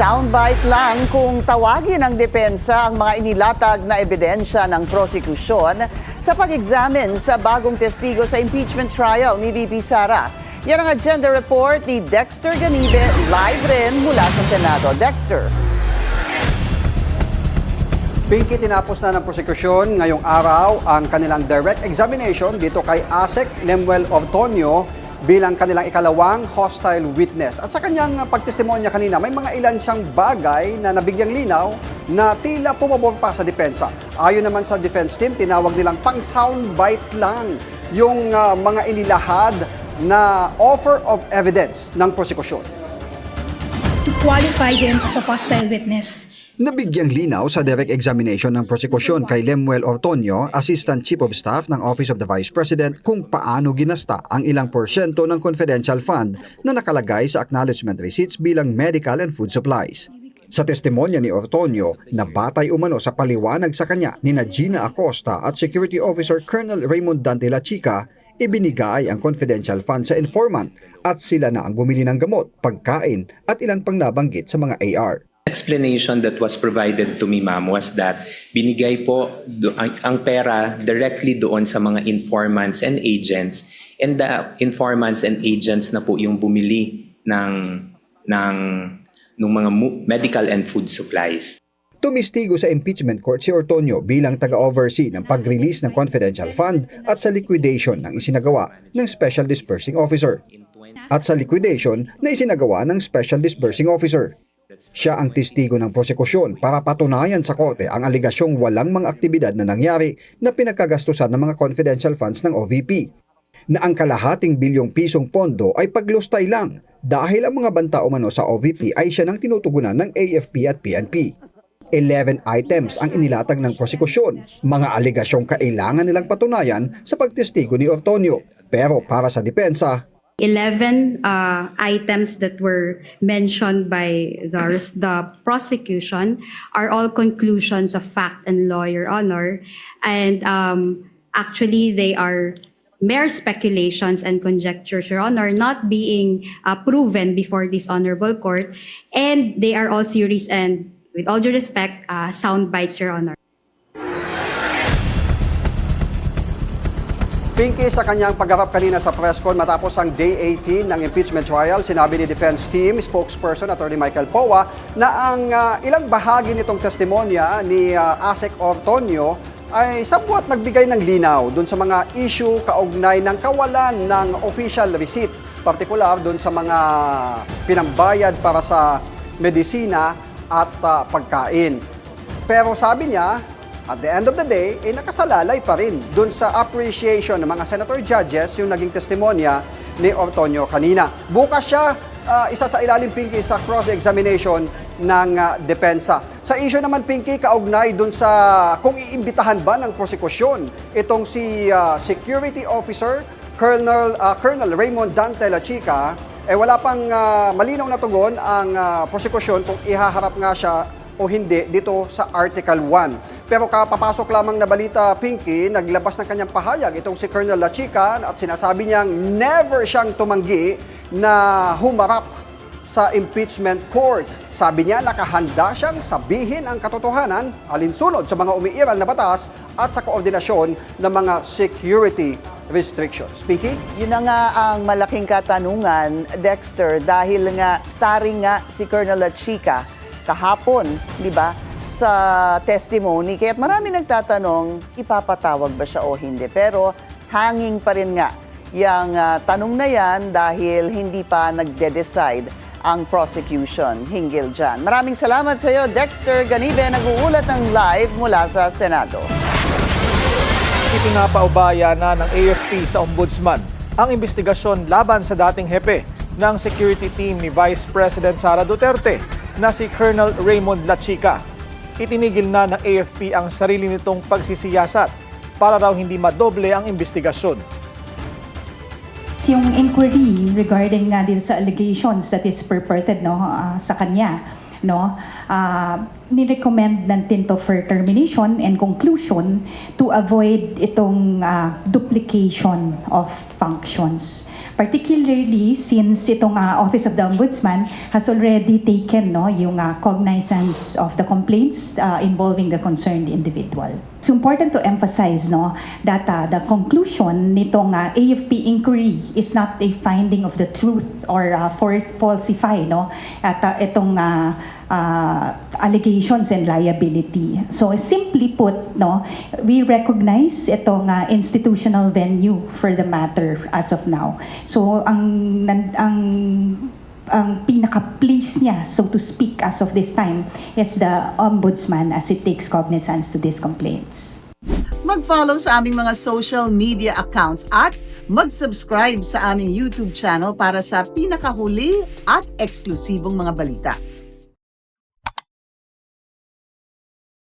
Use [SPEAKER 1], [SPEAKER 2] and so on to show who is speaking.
[SPEAKER 1] Soundbite lang kung tawagin ng depensa ang mga inilatag na ebidensya ng prosekusyon sa pag-examine sa bagong testigo sa impeachment trial ni VP Sara. Yan ang agenda report ni Dexter Ganibe, live rin mula sa Senado. Dexter.
[SPEAKER 2] Pinky, tinapos na ng prosekusyon ngayong araw ang kanilang direct examination dito kay ASEC Lemuel Ortonio bilang kanilang ikalawang hostile witness. At sa kanyang pagtestimonya kanina, may mga ilan siyang bagay na nabigyang linaw na tila pumabor pa sa depensa. Ayon naman sa defense team, tinawag nilang pang soundbite lang yung mga inilahad na offer of evidence ng prosekusyon.
[SPEAKER 3] To qualify them as a hostile witness.
[SPEAKER 4] Nabigyang linaw sa direct examination ng prosekusyon kay Lemuel Ortonio, Assistant Chief of Staff ng Office of the Vice President, kung paano ginasta ang ilang porsyento ng confidential fund na nakalagay sa acknowledgement receipts bilang medical and food supplies. Sa testimonya ni Ortonio, nabatay umano sa paliwanag sa kanya ni Gina Acosta at Security Officer Colonel Raymond Dante La Chica, ibinigay ang confidential fund sa informant at sila na ang bumili ng gamot, pagkain at ilan pang nabanggit sa mga AR.
[SPEAKER 5] Explanation that was provided to me, ma'am, was that binigay po ang pera directly doon sa mga informants and agents, and the informants and agents na po yung bumili ng mga medical and food supplies.
[SPEAKER 4] Tumistigo sa impeachment court si Ortonio bilang taga-oversee ng pag-release ng confidential fund at sa liquidation ng isinagawa ng Special Disbursing Officer. At sa liquidation na isinagawa ng Special Disbursing Officer. Siya ang testigo ng prosekusyon para patunayan sa korte ang aligasyong walang mga aktibidad na nangyari na pinagkagastusan ng mga confidential funds ng OVP. Na ang kalahating bilyong pisong pondo ay paglustay lang dahil ang mga banta umano sa OVP ay siya nang tinutugunan ng AFP at PNP. 11 items ang inilatag ng prosekusyon, mga aligasyong kailangan nilang patunayan sa pagtestigo ni Ortonio. Pero para sa depensa,
[SPEAKER 6] 11 items that were mentioned by the prosecution are all conclusions of fact and law, Your Honor. And actually, they are mere speculations and conjectures, Your Honor, not being proven before this honorable court. And they are all theories and, with all due respect, sound bites, Your Honor.
[SPEAKER 2] Pinky, sa kanyang pagharap kanina sa presscon matapos ang Day 18 ng impeachment trial, sinabi ni Defense Team spokesperson Atty. Michael Poa na ang ilang bahagi nitong testimonya ni ASEC Ortonio ay sabwat nagbigay ng linaw dun sa mga issue kaugnay ng kawalan ng official receipt, partikular dun sa mga pinambayad para sa medisina at pagkain. Pero sabi niya, at the end of the day, nakasalalay pa rin dun sa appreciation ng mga senator judges yung naging testimonya ni Ortonio kanina. Bukas siya isa sa ilalim, Pinky, sa cross-examination ng depensa. Sa issue naman, Pinky, kaugnay dun sa kung iimbitahan ba ng prosekusyon itong si Security Officer Colonel Raymond Dante La Chica, wala pang malinaw na tugon ang prosekusyon kung ihaharap nga siya o hindi dito sa Article 1. Pero kapapasok lamang na balita, Pinky, naglabas ng kanyang pahayag itong si Colonel La Chica at sinasabi niyang never siyang tumanggi na humarap sa impeachment court. Sabi niya nakahanda siyang sabihin ang katotohanan alinsunod sa mga umiiral na batas at sa koordinasyon ng mga security restrictions. Pinky?
[SPEAKER 1] Yun na nga ang malaking katanungan, Dexter, dahil nga starring nga si Colonel La Chica kahapon, di ba, sa testimony. Kaya't marami nagtatanong, ipapatawag ba siya o hindi? Pero hanging pa rin nga yung tanong na yan dahil hindi pa nagde-decide ang prosecution hinggil dyan. Maraming salamat sa iyo, Dexter Ganibe, nag-uulat ng live mula sa Senado.
[SPEAKER 7] Ipinapaubaya na ng AFP sa Ombudsman ang investigasyon laban sa dating hepe ng security team ni Vice President Sara Duterte na si Colonel Raymond La Chica. Itinigil na ng AFP ang sarili nitong pagsisiyasat para raw hindi madoble ang investigasyon.
[SPEAKER 3] Yung inquiry regarding nga din sa allegations that is purported sa kanya, ni-recommend ng Tinto for termination and conclusion to avoid itong duplication of functions. particularly since itong Office of the Ombudsman has already taken yung cognizance of the complaints involving the concerned individual. It's important to emphasize that the conclusion nitong AFP inquiry is not a finding of the truth or falsify at itong allegations and liability. So simply put, we recognize itong institutional venue for the matter as of now. So ang pinaka-place niya, so to speak, as of this time, is the Ombudsman as it takes cognizance to these complaints.
[SPEAKER 1] Mag-follow sa aming mga social media accounts at mag-subscribe sa aming YouTube channel para sa pinakahuli at eksklusibong mga balita.